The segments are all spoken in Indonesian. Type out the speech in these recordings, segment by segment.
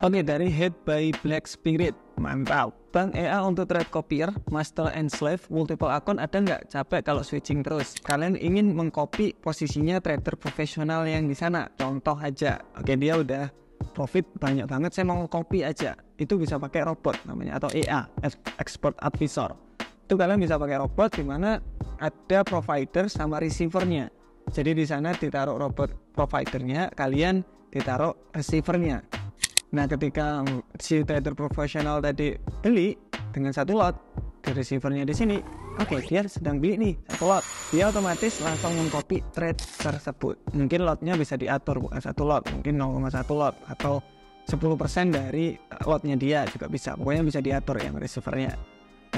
Oke, dari Head by Black Spirit. Mantap. Bang EA untuk trade copier, master and slave, multiple account ada nggak? Capek kalau switching terus. Kalian ingin mengcopy posisinya trader profesional yang di sana. Contoh aja. Oke, dia udah profit banyak banget, saya mau copy aja. Itu bisa pakai robot namanya, atau EA, Export Advisor. Itu kalian bisa pakai robot di mana ada provider sama receivernya. Jadi di sana ditaruh robot providernya, kalian ditaruh receivernya. Nah, ketika si trader profesional tadi beli dengan satu lot, di receivernya di sini, oke, dia sedang beli nih satu lot, dia otomatis langsung mengcopy trade tersebut. Mungkin lotnya bisa diatur, bukan satu lot, mungkin 0,1 lot atau 10% dari lotnya dia juga bisa. Pokoknya bisa diatur yang receivernya.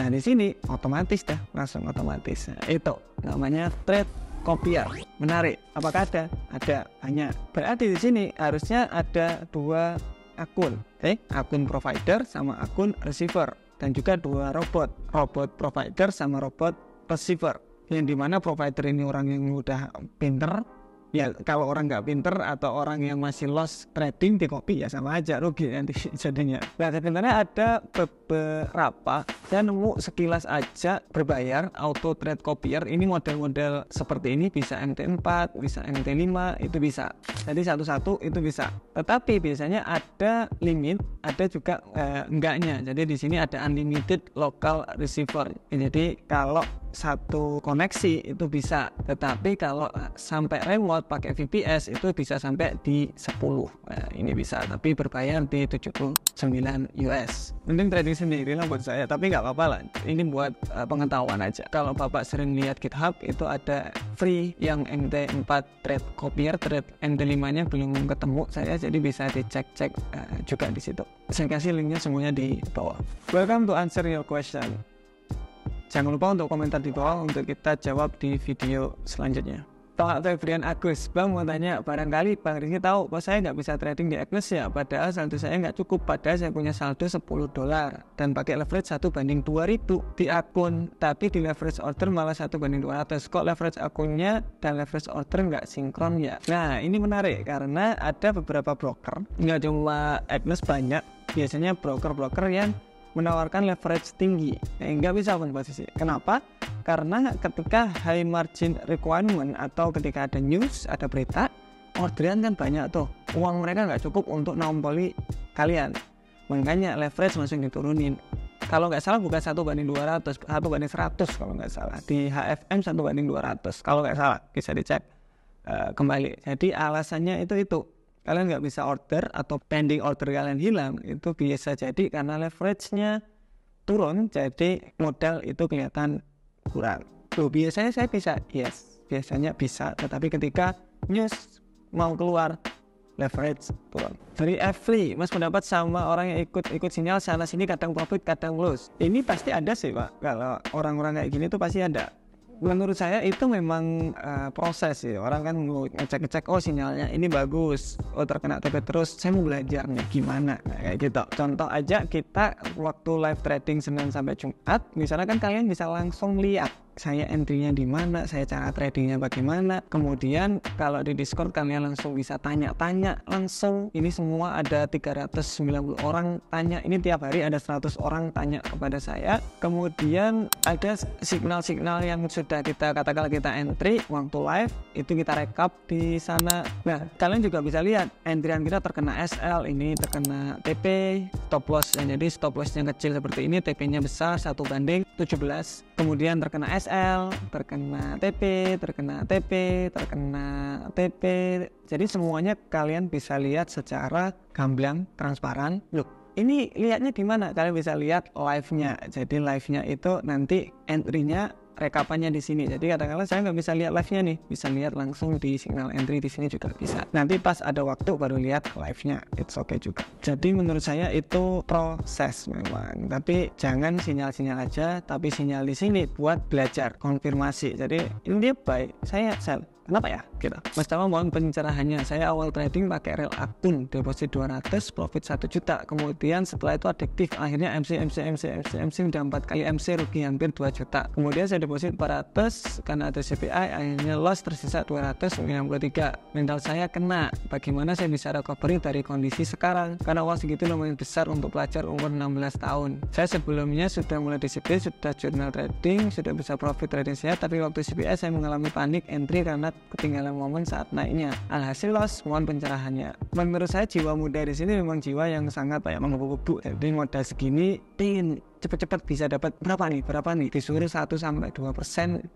Nah, di sini otomatis dah, langsung otomatis. Nah, itu namanya trade copier. Menarik. Apakah ada? Ada, banyak. Berarti di sini harusnya ada dua akun, akun provider sama akun receiver, dan juga dua robot provider sama robot receiver, yang dimana provider ini orang yang udah pinter. Ya, kalau orang nggak pinter atau orang yang masih lost trading di copy ya sama aja, rugi nanti jadinya. Nah, sebenarnya ada beberapa, saya nemu sekilas aja berbayar auto trade copier. Ini model-model seperti ini, bisa MT4, bisa MT5, itu bisa. Jadi satu-satu itu bisa. Tetapi biasanya ada limit, ada juga enggaknya. Jadi di sini ada unlimited local receiver. Jadi kalau satu koneksi itu bisa, tetapi kalau sampai remote pakai VPS itu bisa sampai di 10. Nah, ini bisa, tapi berbayar di 79 US. Mending trading sendiri lah buat saya, tapi nggak apa-apa lah. Ini buat pengetahuan aja. Kalau Bapak sering lihat GitHub, itu ada free yang MT4 trade copier, trade MT5-nya belum ketemu saya, jadi bisa dicek-cek juga di situ. Saya kasih linknya semuanya di bawah. Welcome to answer your question. Jangan lupa untuk komentar di bawah untuk kita jawab di video selanjutnya. Pak Febrian Agus, Bang mau tanya, barangkali Bang Rizky tahu bahwa saya nggak bisa trading di Agnes ya, padahal saldo saya nggak cukup, padahal saya punya saldo $10 dan pakai leverage 1/2000 di akun, tapi di leverage order malah 1/200. Kok leverage akunnya dan leverage order nggak sinkron ya? Nah, ini menarik karena ada beberapa broker, nggak cuma Agnes, banyak, biasanya broker-broker yang menawarkan leverage tinggi, nggak bisa pun posisi. Kenapa? Karena ketika high margin requirement atau ketika ada news, ada berita, orderan kan banyak tuh, uang mereka nggak cukup untuk nampoli kalian, makanya leverage langsung diturunin. Kalau nggak salah bukan 1/200, 1/100 kalau nggak salah, di HFM 1/200 kalau nggak salah, bisa dicek kembali. Jadi alasannya itu kalian nggak bisa order atau pending order kalian hilang, itu bisa jadi karena leverage-nya turun, jadi modal itu kelihatan kurang. Tuh, biasanya saya bisa, yes, biasanya bisa, tetapi ketika news mau keluar, leverage turun. Dari Fli, Mas pendapat sama orang yang ikut sinyal sana sini, kadang profit kadang loss. Ini pasti ada sih Pak, kalau orang-orang kayak gini tuh pasti ada. Menurut saya itu memang proses sih. Orang kan mau ngecek-ngecek, oh sinyalnya ini bagus, oh terkena TP terus, saya mau belajar nih gimana, nah, kayak gitu. Contoh aja, kita waktu live trading Senin sampai Jumat, misalnya kan kalian bisa langsung lihat saya entry-nya di mana, saya cara tradingnya bagaimana. Kemudian kalau di Discord kalian langsung bisa tanya-tanya langsung. Ini semua ada 390 orang tanya. Ini tiap hari ada 100 orang tanya kepada saya. Kemudian ada signal-signal yang sudah kita katakan kita entry waktu live, itu kita rekap di sana. Nah, kalian juga bisa lihat entryan kita terkena SL, ini terkena TP, stop loss. Jadi stop lossnya kecil seperti ini, TP-nya besar 1/17. Kemudian terkena SL, terkena TP, terkena TP, terkena TP. Jadi semuanya kalian bisa lihat secara gamblang, transparan. Loh, ini lihatnya di mana? Kalian bisa lihat live-nya. Jadi live-nya itu nanti entry-nya, rekapannya di sini. Jadi kadang-kadang saya nggak bisa lihat live-nya nih, bisa lihat langsung di signal entry di sini juga bisa. Nanti pas ada waktu baru lihat live-nya, it's okay juga. Jadi menurut saya itu proses memang. Tapi jangan sinyal-sinyal aja, tapi sinyal di sini buat belajar, konfirmasi. Jadi ini dia buy, saya sell. Kenapa ya? Gitu. Mas Tama mohon pencerahannya. Saya awal trading pakai real akun, deposit 200, profit 1 juta. Kemudian setelah itu adiktif, akhirnya MC udah 4 kali MC, rugi hampir 2 juta. Kemudian saya deposit 400 karena ada CPI, akhirnya loss, tersisa 263. Mental saya kena. Bagaimana saya bisa recovery dari kondisi sekarang? Karena uang segitu lumayan besar untuk pelajar umur 16 tahun. Saya sebelumnya sudah mulai disiplin, sudah journal trading, sudah bisa profit trading saya, tapi waktu CPI saya mengalami panik entry karena ketinggalan momen saat naiknya. Alhasil loss. Mohon pencerahannya. Menurut saya jiwa muda di sini memang jiwa yang sangat menggebu-gebu. Jadi modal segini ingin cepet-cepet bisa dapat berapa nih disuruh 1-2%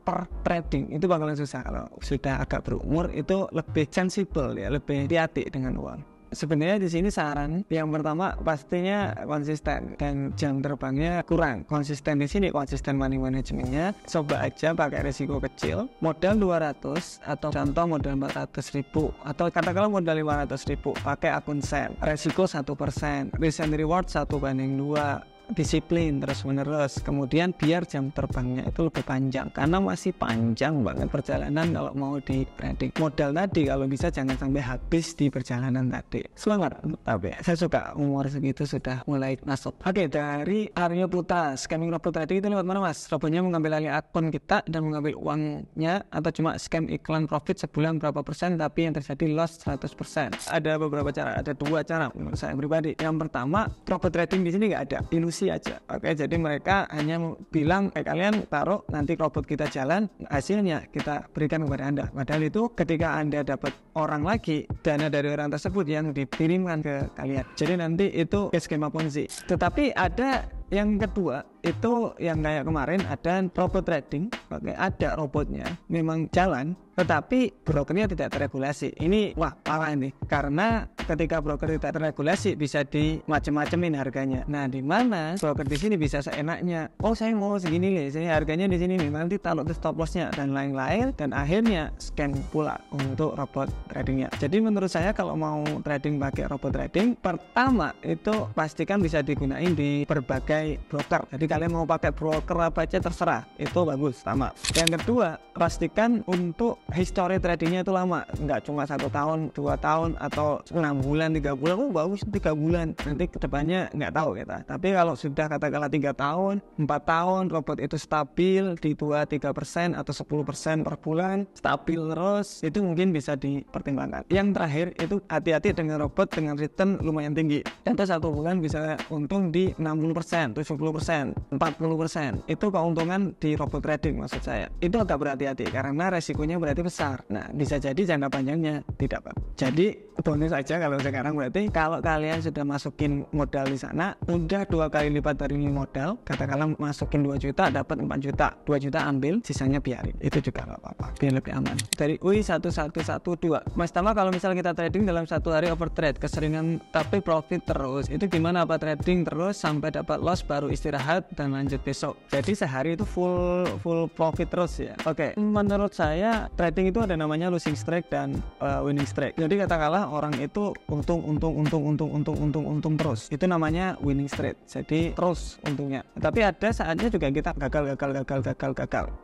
per trading, itu bakalan susah. Kalau sudah agak berumur itu lebih sensible ya, lebih hati-hati dengan uang. Sebenarnya di sini saran yang pertama pastinya konsisten dan jam terbangnya kurang. Konsisten di sini, konsisten money managementnya. Coba aja pakai risiko kecil, modal 200 atau contoh modal 400.000 atau katakanlah modal 500.000 pakai akun SEM. Risiko 1%, risk and reward 1:2. Disiplin terus menerus, kemudian biar jam terbangnya itu lebih panjang karena masih panjang banget perjalanan kalau mau di trading. Modal tadi kalau bisa jangan sampai habis di perjalanan tadi. Semangat. Tapi saya suka umur segitu sudah mulai masuk. Oke, dari Aryo Putra, scamming robot trading itu lewat mana Mas? Robotnya mengambil alih akun kita dan mengambil uangnya, atau cuma scam iklan profit sebulan berapa persen tapi yang terjadi loss 100%? Ada beberapa cara, ada 2 cara menurut saya pribadi. Yang pertama, robot trading di sini nggak ada, ilusi aja. Oke, jadi mereka hanya bilang kalian taruh, nanti robot kita jalan, hasilnya kita berikan kepada Anda. Padahal itu ketika Anda dapat orang lagi, dana dari orang tersebut yang dikirimkan ke kalian. Jadi nanti itu skema Ponzi. Tetapi ada yang kedua, itu yang kayak kemarin ada robot trading. Oke, ada robotnya memang jalan, tetapi brokernya tidak terregulasi. Ini wah parah ini, karena ketika broker tidak terregulasi bisa dimacem-macemin harganya. Nah, di mana broker di sini bisa seenaknya, oh saya mau segini nih, saya harganya di sini nih, nanti taruh ke stop lossnya dan lain-lain, dan akhirnya scam pula untuk robot tradingnya. Jadi menurut saya kalau mau trading pakai robot trading, pertama itu pastikan bisa digunain di berbagai broker. Jadi kalian mau pakai broker apa aja terserah, itu bagus. Sama. Yang kedua, pastikan untuk history tradingnya itu lama, nggak cuma 1 tahun, 2 tahun atau 6 bulan, 3 bulan. Oh bagus 3 bulan, nanti kedepannya nggak tahu kita. Tapi kalau sudah katakanlah 3 tahun, 4 tahun, robot itu stabil di 2-3% atau 10% per bulan, stabil terus, itu mungkin bisa dipertimbangkan. Yang terakhir itu hati-hati dengan robot dengan return lumayan tinggi. Contoh 1 bulan bisa untung di 60%, 70%, 40%. Itu keuntungan di robot trading maksud saya. Itu agak berhati-hati karena resikonya berarti besar. Nah, bisa jadi jangka panjangnya tidak bagus. Jadi bonus aja kalau sekarang, berarti kalau kalian sudah masukin modal di sana, udah 2 kali lipat dari modal. Katakanlah masukin 2 juta dapat 4 juta. 2 juta ambil, sisanya biarin. Itu juga gak apa-apa, biar lebih aman. Dari UI1112, Mas Tama, kalau misal kita trading dalam 1 hari overtrade keseringan tapi profit terus, itu gimana? Apa trading terus sampai dapat loss baru istirahat dan lanjut besok? Jadi sehari itu full profit terus ya. Oke, menurut saya trading itu ada namanya losing streak dan winning streak. Jadi katakanlah orang itu untung terus, itu namanya winning streak. Jadi terus untungnya. Tapi ada saatnya juga kita gagal.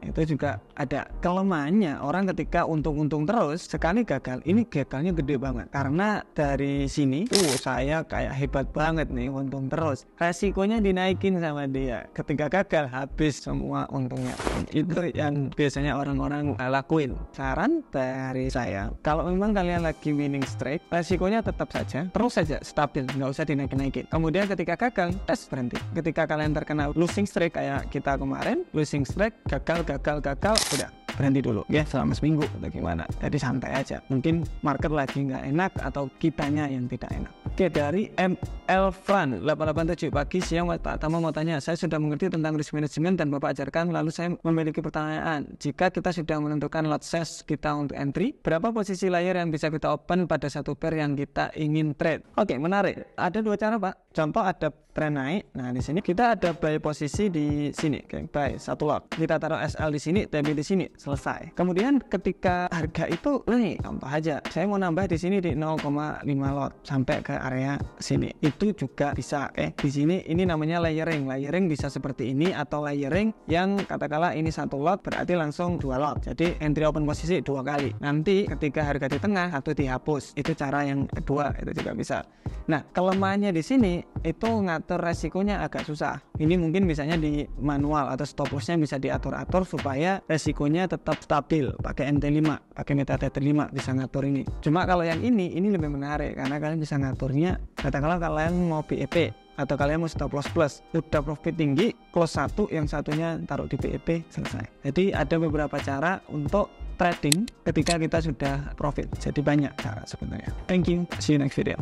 Itu juga ada kelemahannya. Orang ketika untung terus, sekali gagal, ini gagalnya gede banget. Karena dari sini saya kayak hebat banget nih, untung terus. Resikonya dinaikin sama dia. Ketika gagal, habis semua untungnya. Itu yang biasanya orang-orang lakuin. Saran dari saya, kalau memang kalian lagi winning streak, resikonya tetap saja, terus saja stabil, nggak usah dinaikin-naikin. Kemudian ketika gagal, tes berhenti. Ketika kalian terkena losing streak kayak kita kemarin, losing streak, gagal, udah berhenti dulu ya selama seminggu atau gimana. Jadi santai aja, mungkin market lagi nggak enak atau kitanya yang tidak enak. Oke, dari ML Fran 887, pagi siang Pak Tama mau tanya, saya sudah mengerti tentang risk management dan Bapak ajarkan, lalu saya memiliki pertanyaan. Jika kita sudah menentukan lot size kita untuk entry, berapa posisi layer yang bisa kita open pada satu pair yang kita ingin trade? Oke, menarik. Ada 2 cara Pak. Contoh ada tren naik. Nah, di sini kita ada buy posisi di sini, kayak buy 1 lot. Kita taruh SL di sini, TB di sini, selesai. Kemudian ketika harga itu naik, contoh aja, saya mau nambah di sini di 0,5 lot sampai ke area sini. Itu juga bisa. Di sini ini namanya layering. Layering bisa seperti ini atau layering yang katakanlah ini 1 lot berarti langsung 2 lot. Jadi entry open posisi 2 kali. Nanti ketika harga di tengah atau dihapus. Itu cara yang kedua, itu juga bisa. Nah, kelemahannya di sini itu ngatur resikonya agak susah. Ini mungkin misalnya di manual atau stop lossnya bisa diatur-atur supaya resikonya tetap stabil. Pakai NT5, pakai MetaTrader 5 bisa ngatur ini. Cuma kalau yang ini lebih menarik karena kalian bisa ngaturnya. Katakanlah kalian mau PEP atau kalian mau stop loss plus, udah profit tinggi, close satu, yang satunya taruh di PEP, selesai. Jadi ada beberapa cara untuk trading ketika kita sudah profit. Jadi banyak cara sebenarnya. Thank you, see you next video.